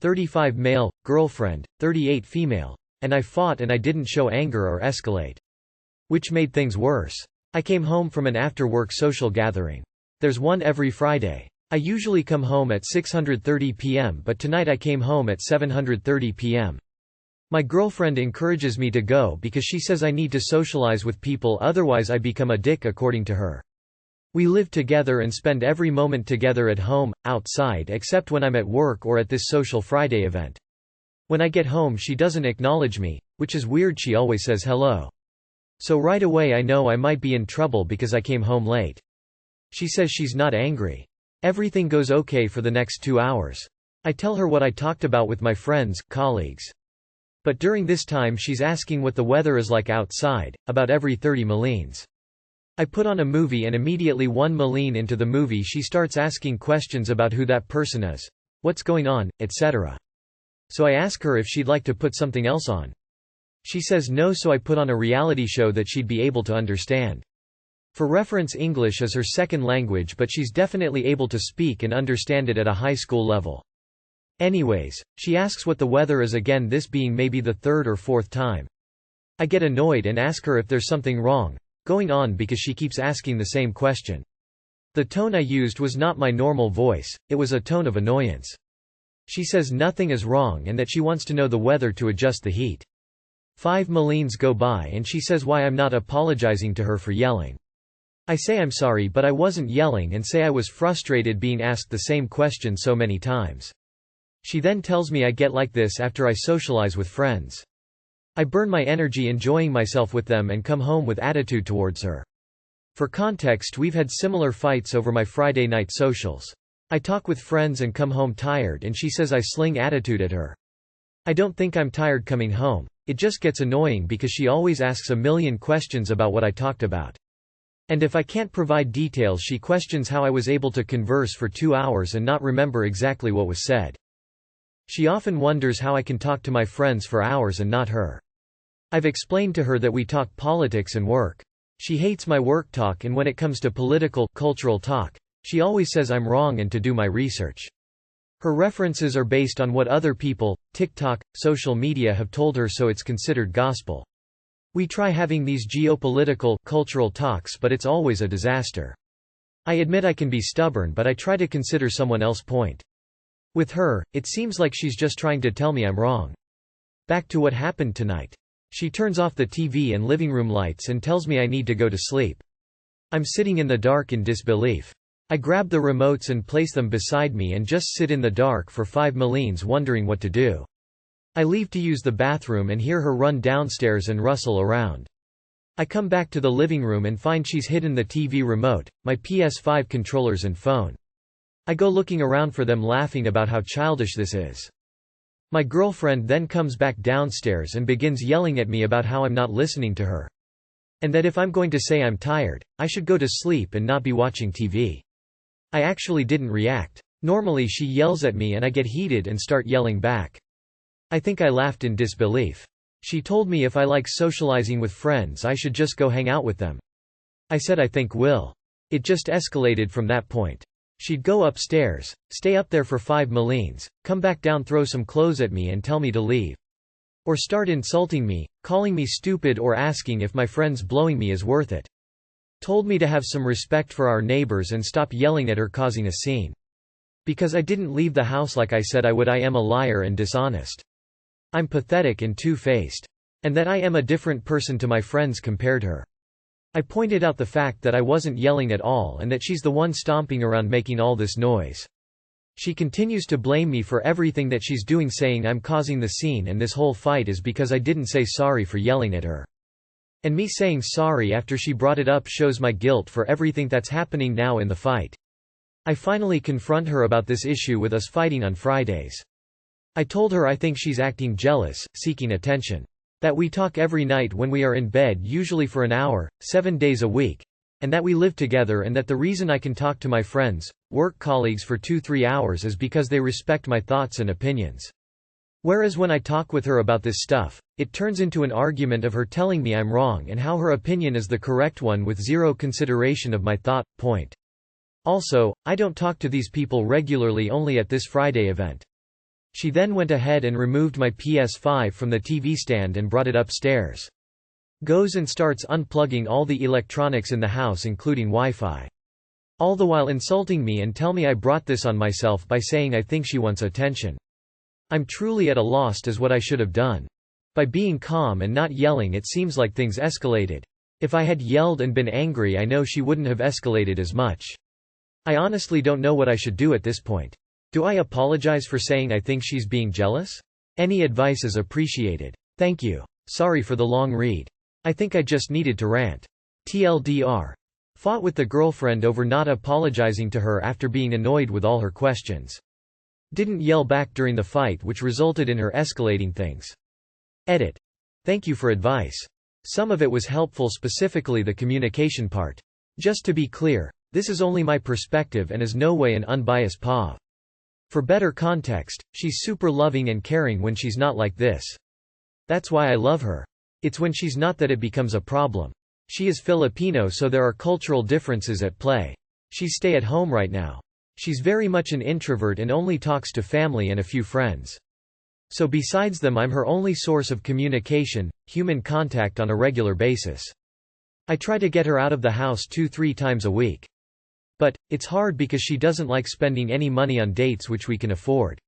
35 male, girlfriend, 38 female. And I fought and I didn't show anger or escalate. Which made things worse. I came home from an after-work social gathering. There's one every Friday. I usually come home at 6:30 p.m. but tonight I came home at 7:30 p.m. My girlfriend encourages me to go because she says I need to socialize with people, otherwise I become a dick according to her. We live together and spend every moment together at home, outside, except when I'm at work or at this social Friday event. When I get home she doesn't acknowledge me, which is weird. She always says hello. So right away I know I might be in trouble because I came home late. She says she's not angry. Everything goes okay for the next 2 hours. I tell her what I talked about with my friends, colleagues. But during this time she's asking what the weather is like outside, about every 30 millines. I put on a movie and immediately 1 milline into the movie she starts asking questions about who that person is, what's going on, etc. So I ask her if she'd like to put something else on. She says no, so I put on a reality show that she'd be able to understand. For reference, English is her second language, but she's definitely able to speak and understand it at a high school level. Anyways, she asks what the weather is again, this being maybe the third or fourth time. I get annoyed and ask her if there's something wrong going on because she keeps asking the same question. The tone I used was not my normal voice, it was a tone of annoyance. She says nothing is wrong and that she wants to know the weather to adjust the heat. 5 millines go by and she says why I'm not apologizing to her for yelling. I say I'm sorry but I wasn't yelling and say I was frustrated being asked the same question so many times. She then tells me I get like this after I socialize with friends. I burn my energy enjoying myself with them and come home with attitude towards her. For context, we've had similar fights over my Friday night socials. I talk with friends and come home tired and she says I sling attitude at her. I don't think I'm tired coming home, it just gets annoying because she always asks a million questions about what I talked about. And if I can't provide details she questions how I was able to converse for 2 hours and not remember exactly what was said. She often wonders how I can talk to my friends for hours and not her. I've explained to her that we talk politics and work. She hates my work talk, and when it comes to political, cultural talk, she always says I'm wrong and to do my research. Her references are based on what other people, TikTok, social media have told her, so it's considered gospel. We try having these geopolitical, cultural talks but it's always a disaster. I admit I can be stubborn but I try to consider someone else's point. With her, it seems like she's just trying to tell me I'm wrong. Back to what happened tonight. She turns off the TV and living room lights and tells me I need to go to sleep. I'm sitting in the dark in disbelief. I grab the remotes and place them beside me and just sit in the dark for 5 millines wondering what to do. I leave to use the bathroom and hear her run downstairs and rustle around. I come back to the living room and find she's hidden the TV remote, my PS5 controllers and phone. I go looking around for them, laughing about how childish this is. My girlfriend then comes back downstairs and begins yelling at me about how I'm not listening to her. And that if I'm going to say I'm tired, I should go to sleep and not be watching TV. I actually didn't react. Normally she yells at me and I get heated and start yelling back. I think I laughed in disbelief. She told me if I like socializing with friends I should just go hang out with them. I said I think will. It just escalated from that point. She'd go upstairs, stay up there for 5 millines, come back down, throw some clothes at me and tell me to leave. Or start insulting me, calling me stupid or asking if my friends blowing me is worth it. Told me to have some respect for our neighbors and stop yelling at her causing a scene. Because I didn't leave the house like I said I would. I am a liar and dishonest. I'm pathetic and two-faced. And that I am a different person to my friends compared her. I pointed out the fact that I wasn't yelling at all and that she's the one stomping around making all this noise. She continues to blame me for everything that she's doing, saying I'm causing the scene and this whole fight is because I didn't say sorry for yelling at her. And me saying sorry after she brought it up shows my guilt for everything that's happening now in the fight. I finally confront her about this issue with us fighting on Fridays. I told her I think she's acting jealous, seeking attention. That we talk every night when we are in bed, usually for an hour, 7 days a week. And that we live together, and that the reason I can talk to my friends, work colleagues for 2-3 hours is because they respect my thoughts and opinions. Whereas when I talk with her about this stuff, it turns into an argument of her telling me I'm wrong and how her opinion is the correct one with zero consideration of my thought, point. Also, I don't talk to these people regularly, only at this Friday event. She then went ahead and removed my PS5 from the TV stand and brought it upstairs. Goes and starts unplugging all the electronics in the house including Wi-Fi. All the while insulting me and tell me I brought this on myself by saying I think she wants attention. I'm truly at a loss as what I should have done. By being calm and not yelling it seems like things escalated. If I had yelled and been angry I know she wouldn't have escalated as much. I honestly don't know what I should do at this point. Do I apologize for saying I think she's being jealous? Any advice is appreciated. Thank you. Sorry for the long read. I think I just needed to rant. TLDR. Fought with the girlfriend over not apologizing to her after being annoyed with all her questions. Didn't yell back during the fight which resulted in her escalating things. Edit. Thank you for advice. Some of it was helpful, specifically the communication part. Just to be clear, this is only my perspective and is no way an unbiased POV. For better context, she's super loving and caring when she's not like this. That's why I love her. It's when she's not that it becomes a problem. She is Filipino, so there are cultural differences at play. She's stay at home right now. She's very much an introvert and only talks to family and a few friends. So besides them I'm her only source of communication, human contact on a regular basis. I try to get her out of the house 2-3 times a week. But, it's hard because she doesn't like spending any money on dates which we can afford.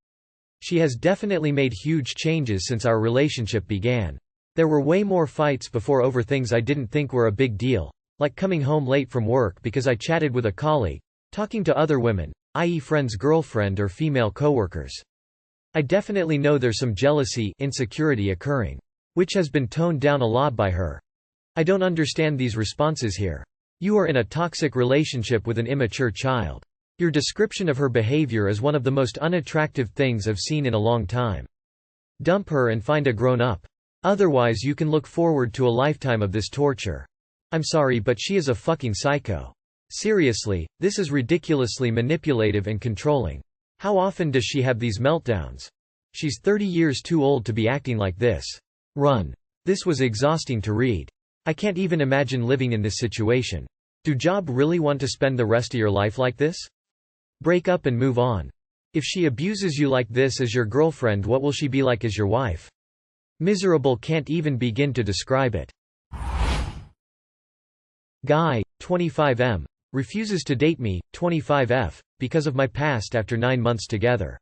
She has definitely made huge changes since our relationship began. There were way more fights before over things I didn't think were a big deal, like coming home late from work because I chatted with a colleague, talking to other women, i.e. friend's girlfriend or female coworkers. I definitely know there's some jealousy, insecurity occurring, which has been toned down a lot by her. I don't understand these responses here. You are in a toxic relationship with an immature child. Your description of her behavior is one of the most unattractive things I've seen in a long time. Dump her and find a grown-up. Otherwise you can look forward to a lifetime of this torture. I'm sorry but she is a fucking psycho. Seriously, this is ridiculously manipulative and controlling. How often does she have these meltdowns? She's 30 years too old to be acting like this. Run. This was exhausting to read. I can't even imagine living in this situation. Do Job really want to spend the rest of your life like this? Break up and move on. If she abuses you like this as your girlfriend, what will she be like as your wife? Miserable can't even begin to describe it. Guy, 25M, refuses to date me, 25F, because of my past after 9 months together.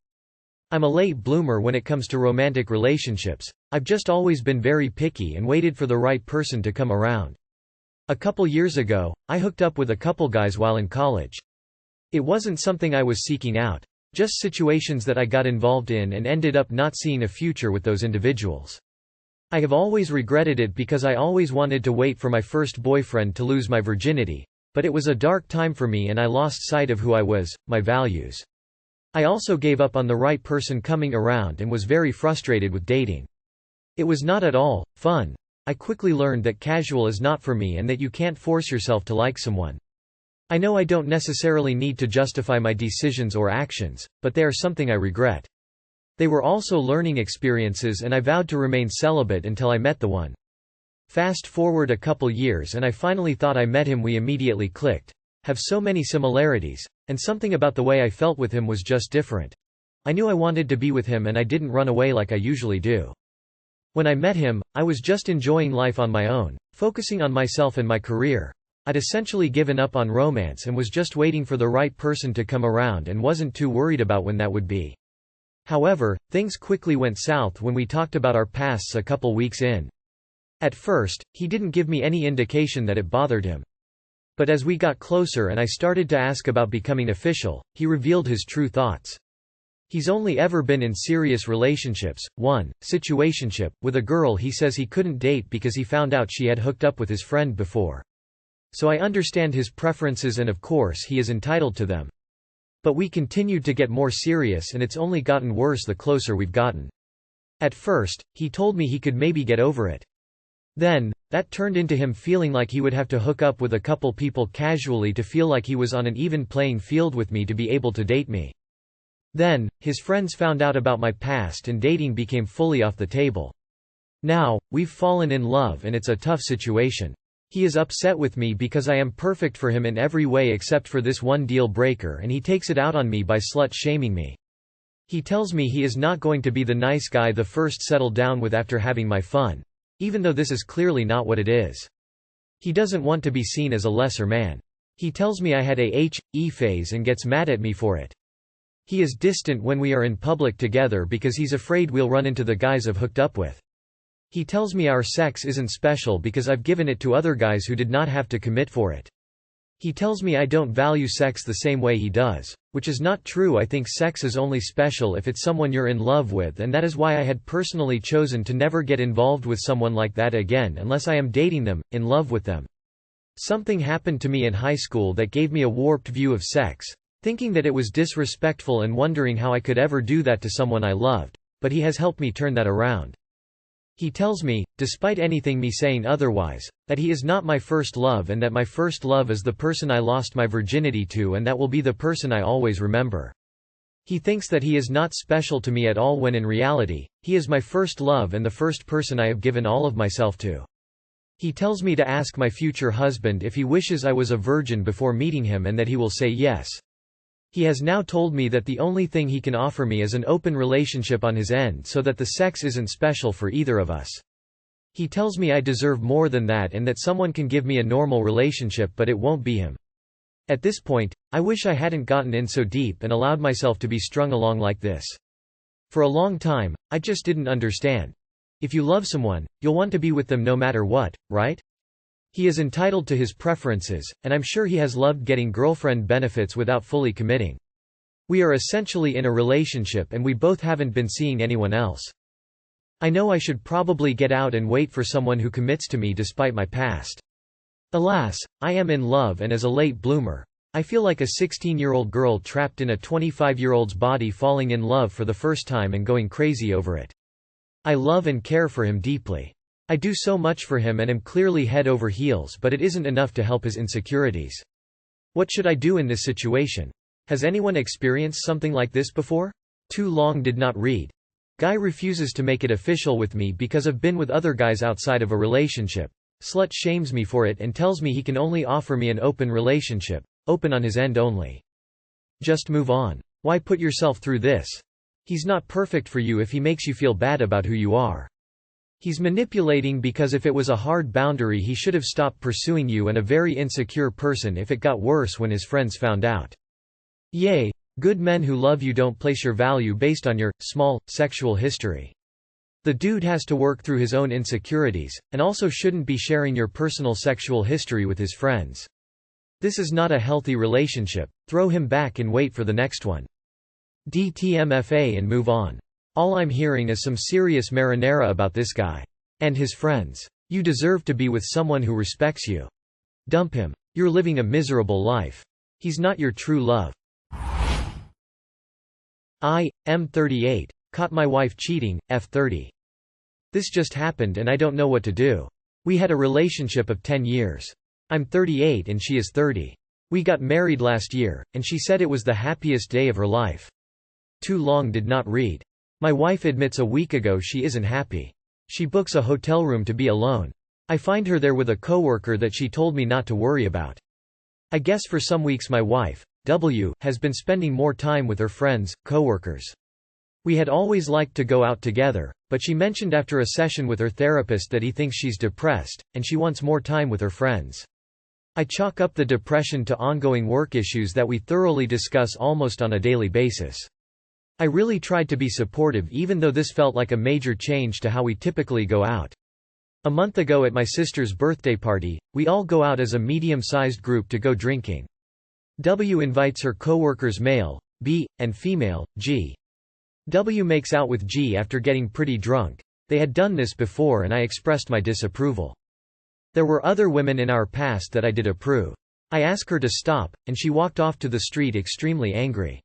I'm a late bloomer when it comes to romantic relationships. I've just always been very picky and waited for the right person to come around. A couple years ago, I hooked up with a couple guys while in college. It wasn't something I was seeking out, just situations that I got involved in and ended up not seeing a future with those individuals. I have always regretted it because I always wanted to wait for my first boyfriend to lose my virginity, but it was a dark time for me and I lost sight of who I was, my values. I also gave up on the right person coming around and was very frustrated with dating. It was not at all fun. I quickly learned that casual is not for me and that you can't force yourself to like someone. I know I don't necessarily need to justify my decisions or actions, but they are something I regret. They were also learning experiences and I vowed to remain celibate until I met the one. Fast forward a couple years and I finally thought I met him. We immediately clicked. Have so many similarities. And something about the way I felt with him was just different. I knew I wanted to be with him and I didn't run away like I usually do. When I met him, I was just enjoying life on my own, focusing on myself and my career. I'd essentially given up on romance and was just waiting for the right person to come around and wasn't too worried about when that would be. However, things quickly went south when we talked about our pasts a couple weeks in. At first, he didn't give me any indication that it bothered him. But as we got closer and I started to ask about becoming official, he revealed his true thoughts. He's only ever been in serious relationships, one, situationship, with a girl he says he couldn't date because he found out she had hooked up with his friend before. So I understand his preferences and of course he is entitled to them. But we continued to get more serious and it's only gotten worse the closer we've gotten. At first, he told me he could maybe get over it. Then, that turned into him feeling like he would have to hook up with a couple people casually to feel like he was on an even playing field with me to be able to date me. Then, his friends found out about my past and dating became fully off the table. Now, we've fallen in love and it's a tough situation. He is upset with me because I am perfect for him in every way except for this one deal breaker and he takes it out on me by slut-shaming me. He tells me he is not going to be the nice guy the first settle down with after having my fun, even though this is clearly not what it is. He doesn't want to be seen as a lesser man. He tells me I had a H.E. phase and gets mad at me for it. He is distant when we are in public together because he's afraid we'll run into the guys I've hooked up with. He tells me our sex isn't special because I've given it to other guys who did not have to commit for it. He tells me I don't value sex the same way he does, which is not true. I think sex is only special if it's someone you're in love with, and that is why I had personally chosen to never get involved with someone like that again unless I am dating them, in love with them. Something happened to me in high school that gave me a warped view of sex, thinking that it was disrespectful and wondering how I could ever do that to someone I loved, but he has helped me turn that around. He tells me, despite anything me saying otherwise, that he is not my first love and that my first love is the person I lost my virginity to, and that will be the person I always remember. He thinks that he is not special to me at all when in reality, he is my first love and the first person I have given all of myself to. He tells me to ask my future husband if he wishes I was a virgin before meeting him and that he will say yes. He has now told me that the only thing he can offer me is an open relationship on his end so that the sex isn't special for either of us. He tells me I deserve more than that and that someone can give me a normal relationship but it won't be him. At this point, I wish I hadn't gotten in so deep and allowed myself to be strung along like this. For a long time, I just didn't understand. If you love someone, you'll want to be with them no matter what, right? He is entitled to his preferences, and I'm sure he has loved getting girlfriend benefits without fully committing. We are essentially in a relationship and we both haven't been seeing anyone else. I know I should probably get out and wait for someone who commits to me despite my past. Alas, I am in love, and as a late bloomer, I feel like a 16-year-old girl trapped in a 25-year-old's body falling in love for the first time and going crazy over it. I love and care for him deeply. I do so much for him and am clearly head over heels, but it isn't enough to help his insecurities. What should I do in this situation? Has anyone experienced something like this before? Too long did not read. Guy refuses to make it official with me because I've been with other guys outside of a relationship. Slut shames me for it and tells me he can only offer me an open relationship, open on his end only. Just move on. Why put yourself through this? He's not perfect for you if he makes you feel bad about who you are. He's manipulating because if it was a hard boundary he should have stopped pursuing you, and a very insecure person if it got worse when his friends found out. Yay! Good men who love you don't place your value based on your small sexual history. The dude has to work through his own insecurities, and also shouldn't be sharing your personal sexual history with his friends. This is not a healthy relationship. Throw him back and wait for the next one. DTMFA and move on. All I'm hearing is some serious marinara about this guy. And his friends. You deserve to be with someone who respects you. Dump him. You're living a miserable life. He's not your true love. I'm 38. Caught my wife cheating, F30. This just happened and I don't know what to do. We had a relationship of 10 years. I'm 38 and she is 30. We got married last year, and she said it was the happiest day of her life. Too long did not read. My wife admits a week ago she isn't happy. She books a hotel room to be alone. I find her there with a coworker that she told me not to worry about. I guess for some weeks my wife, W, has been spending more time with her friends, coworkers. We had always liked to go out together, but she mentioned after a session with her therapist that he thinks she's depressed, and she wants more time with her friends. I chalk up the depression to ongoing work issues that we thoroughly discuss almost on a daily basis. I really tried to be supportive even though this felt like a major change to how we typically go out. A month ago at my sister's birthday party, we all go out as a medium-sized group to go drinking. W invites her coworkers male, B, and female, G. W makes out with G after getting pretty drunk. They had done this before and I expressed my disapproval. There were other women in our past that I did approve. I asked her to stop, and she walked off to the street extremely angry.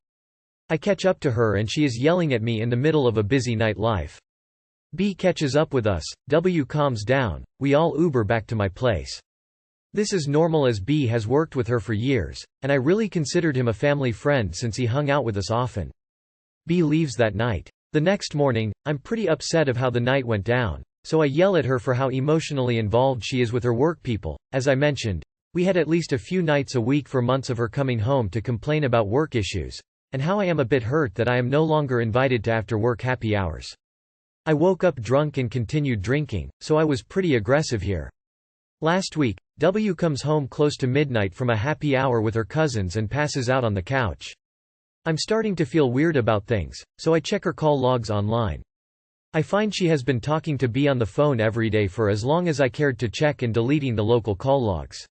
I catch up to her and she is yelling at me in the middle of a busy night life. B catches up with us, W calms down, we all Uber back to my place. This is normal as B has worked with her for years, and I really considered him a family friend since he hung out with us often. B leaves that night. The next morning, I'm pretty upset of how the night went down, so I yell at her for how emotionally involved she is with her work people. As I mentioned, we had at least a few nights a week for months of her coming home to complain about work issues, and how I am a bit hurt that I am no longer invited to after-work happy hours. I woke up drunk and continued drinking, so I was pretty aggressive here. Last week, W comes home close to midnight from a happy hour with her cousins and passes out on the couch. I'm starting to feel weird about things, so I check her call logs online. I find she has been talking to B on the phone every day for as long as I cared to check and deleting the local call logs.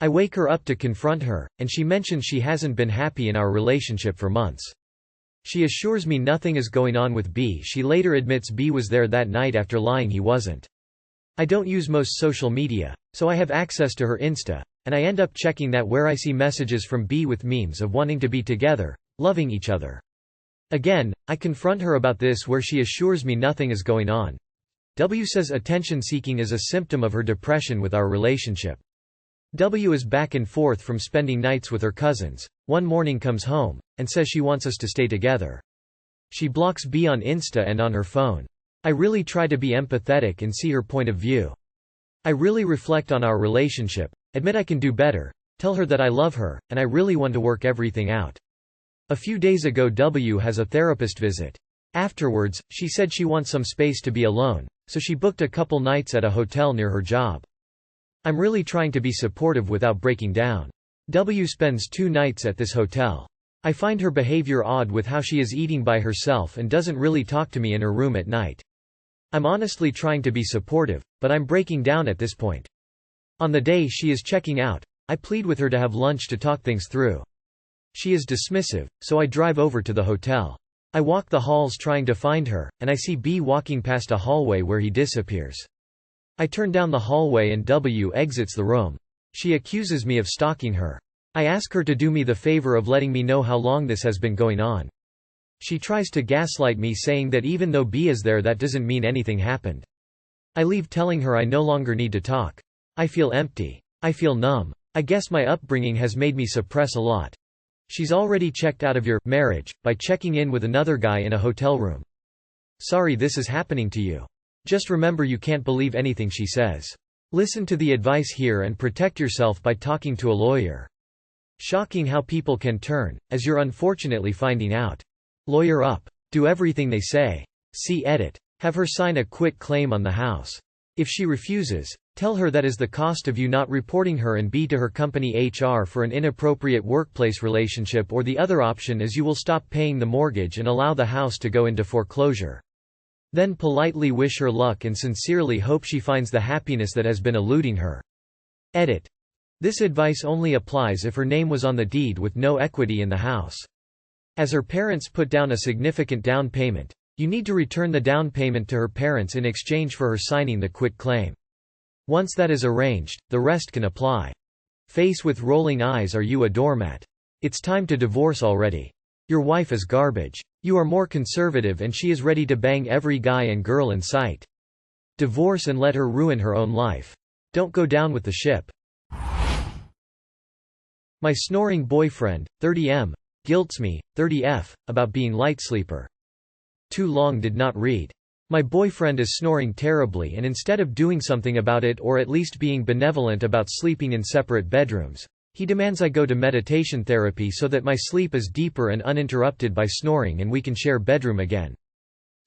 I wake her up to confront her, and she mentions she hasn't been happy in our relationship for months. She assures me nothing is going on with B. She later admits B was there that night after lying he wasn't. I don't use most social media, so I have access to her Insta, and I end up checking that where I see messages from B with memes of wanting to be together, loving each other. Again, I confront her about this where she assures me nothing is going on. W says attention-seeking is a symptom of her depression with our relationship. W is back and forth from spending nights with her cousins, one morning comes home, and says she wants us to stay together. She blocks B on Insta and on her phone. I really try to be empathetic and see her point of view. I really reflect on our relationship, admit I can do better, tell her that I love her, and I really want to work everything out. A few days ago W has a therapist visit. Afterwards, she said she wants some space to be alone, so she booked a couple nights at a hotel near her job. I'm really trying to be supportive without breaking down. W spends 2 nights at this hotel. I find her behavior odd with how she is eating by herself and doesn't really talk to me in her room at night. I'm honestly trying to be supportive, but I'm breaking down at this point. On the day she is checking out, I plead with her to have lunch to talk things through. She is dismissive, so I drive over to the hotel. I walk the halls trying to find her, and I see B walking past a hallway where he disappears. I turn down the hallway and W exits the room. She accuses me of stalking her. I ask her to do me the favor of letting me know how long this has been going on. She tries to gaslight me saying that even though B is there that doesn't mean anything happened. I leave telling her I no longer need to talk. I feel empty. I feel numb. I guess my upbringing has made me suppress a lot. She's already checked out of your marriage by checking in with another guy in a hotel room. Sorry this is happening to you. Just remember you can't believe anything she says. Listen to the advice here and protect yourself by talking to a lawyer. Shocking how people can turn, as you're unfortunately finding out. Lawyer up. Do everything they say. See edit. Have her sign a quit claim on the house. If she refuses, tell her that is the cost of you not reporting her and B to her company HR for an inappropriate workplace relationship, or the other option is you will stop paying the mortgage and allow the house to go into foreclosure. Then politely wish her luck and sincerely hope she finds the happiness that has been eluding her. Edit. This advice only applies if her name was on the deed with no equity in the house. As her parents put down a significant down payment, you need to return the down payment to her parents in exchange for her signing the quit claim. Once that is arranged, the rest can apply. Face with rolling eyes, are you a doormat? It's time to divorce already. Your wife is garbage. You are more conservative and she is ready to bang every guy and girl in sight. Divorce and let her ruin her own life. Don't go down with the ship. My snoring boyfriend, 30M, guilts me, 30F, about being light sleeper. Too long did not read. My boyfriend is snoring terribly, and instead of doing something about it or at least being benevolent about sleeping in separate bedrooms, he demands I go to meditation therapy so that my sleep is deeper and uninterrupted by snoring and we can share bedroom again.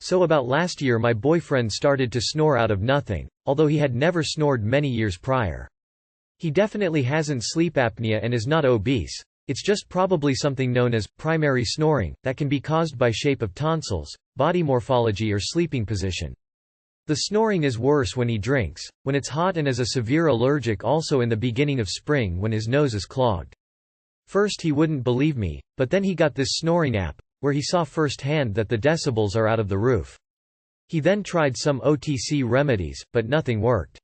So about last year my boyfriend started to snore out of nothing, although he had never snored many years prior. He definitely hasn't sleep apnea and is not obese. It's just probably something known as primary snoring that can be caused by shape of tonsils, body morphology or sleeping position. The snoring is worse when he drinks, when it's hot, and as a severe allergic also in the beginning of spring when his nose is clogged. First he wouldn't believe me, but then he got this snoring app, where he saw firsthand that the decibels are out of the roof. He then tried some OTC remedies, but nothing worked.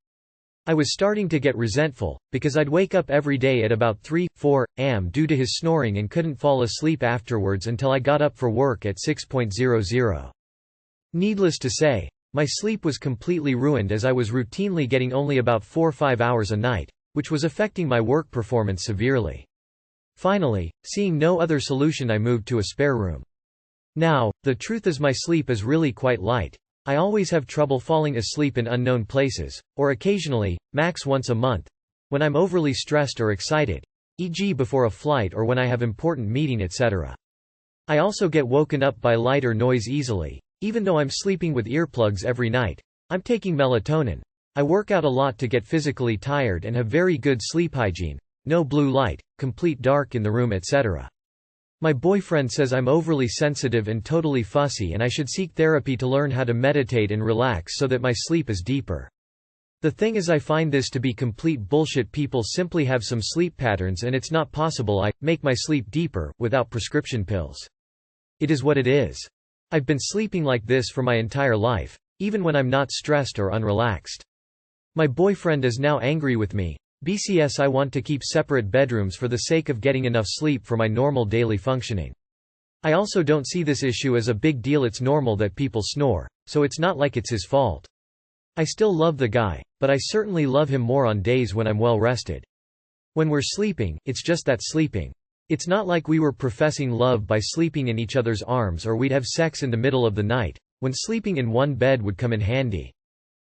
I was starting to get resentful, because I'd wake up every day at about 3-4 am due to his snoring and couldn't fall asleep afterwards until I got up for work at 6:00. Needless to say, my sleep was completely ruined as I was routinely getting only about 4 or 5 hours a night, which was affecting my work performance severely. Finally, seeing no other solution, I moved to a spare room. Now, the truth is my sleep is really quite light. I always have trouble falling asleep in unknown places, or occasionally, max once a month, when I'm overly stressed or excited, e.g. before a flight or when I have important meeting etc. I also get woken up by light or noise easily. Even though I'm sleeping with earplugs every night, I'm taking melatonin. I work out a lot to get physically tired and have very good sleep hygiene. No blue light, complete dark in the room, etc. My boyfriend says I'm overly sensitive and totally fussy and I should seek therapy to learn how to meditate and relax so that my sleep is deeper. The thing is, I find this to be complete bullshit. People simply have some sleep patterns and it's not possible I make my sleep deeper without prescription pills. It is what it is. I've been sleeping like this for my entire life, even when I'm not stressed or unrelaxed. My boyfriend is now angry with me. BCS, I want to keep separate bedrooms for the sake of getting enough sleep for my normal daily functioning. I also don't see this issue as a big deal. It's normal that people snore, so it's not like it's his fault. I still love the guy, but I certainly love him more on days when I'm well rested. When we're sleeping, it's just that sleeping. It's not like we were professing love by sleeping in each other's arms or we'd have sex in the middle of the night, when sleeping in one bed would come in handy.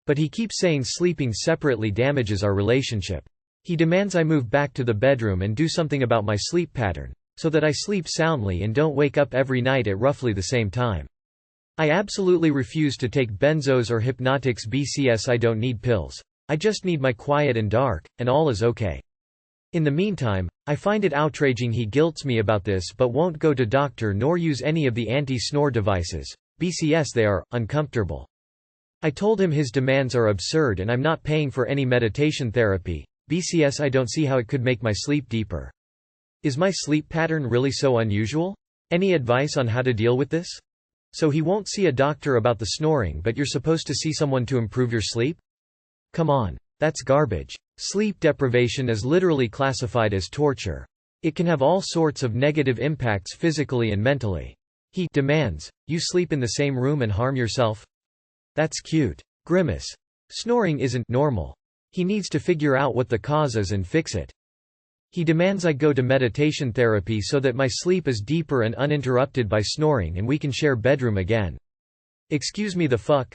But he keeps saying sleeping separately damages our relationship. He demands I move back to the bedroom and do something about my sleep pattern, so that I sleep soundly and don't wake up every night at roughly the same time. I absolutely refuse to take benzos or hypnotics. BCS, I don't need pills. I just need my quiet and dark, and all is okay. In the meantime, I find it outraging he guilts me about this but won't go to doctor nor use any of the anti-snore devices. BCS, they are uncomfortable. I told him his demands are absurd and I'm not paying for any meditation therapy. BCS, I don't see how it could make my sleep deeper. Is my sleep pattern really so unusual? Any advice on how to deal with this? So he won't see a doctor about the snoring, but you're supposed to see someone to improve your sleep? Come on. That's garbage. Sleep deprivation is literally classified as torture. It can have all sorts of negative impacts physically and mentally. He demands you sleep in the same room and harm yourself? That's cute. Grimace. Snoring isn't normal. He needs to figure out what the cause is and fix it. He demands I go to meditation therapy so that my sleep is deeper and uninterrupted by snoring and we can share bedroom again. Excuse me, the fuck?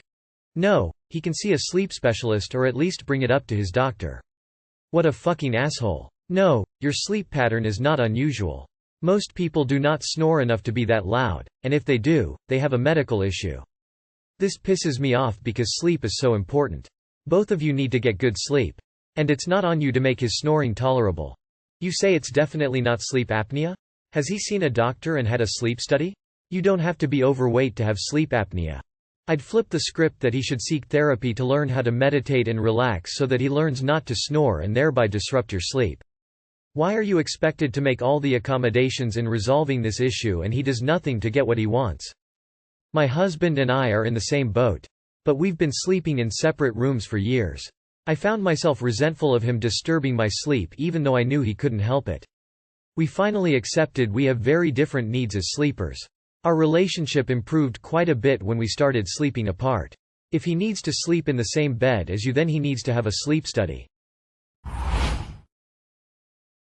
No, he can see a sleep specialist or at least bring it up to his doctor. What a fucking asshole. No, your sleep pattern is not unusual. Most people do not snore enough to be that loud, and if they do, they have a medical issue. This pisses me off because sleep is so important. Both of you need to get good sleep. And it's not on you to make his snoring tolerable. You say it's definitely not sleep apnea? Has he seen a doctor and had a sleep study? You don't have to be overweight to have sleep apnea. I'd flip the script that he should seek therapy to learn how to meditate and relax so that he learns not to snore and thereby disrupt your sleep. Why are you expected to make all the accommodations in resolving this issue and he does nothing to get what he wants? My husband and I are in the same boat. But we've been sleeping in separate rooms for years. I found myself resentful of him disturbing my sleep even though I knew he couldn't help it. We finally accepted we have very different needs as sleepers. Our relationship improved quite a bit when we started sleeping apart. If he needs to sleep in the same bed as you, then he needs to have a sleep study.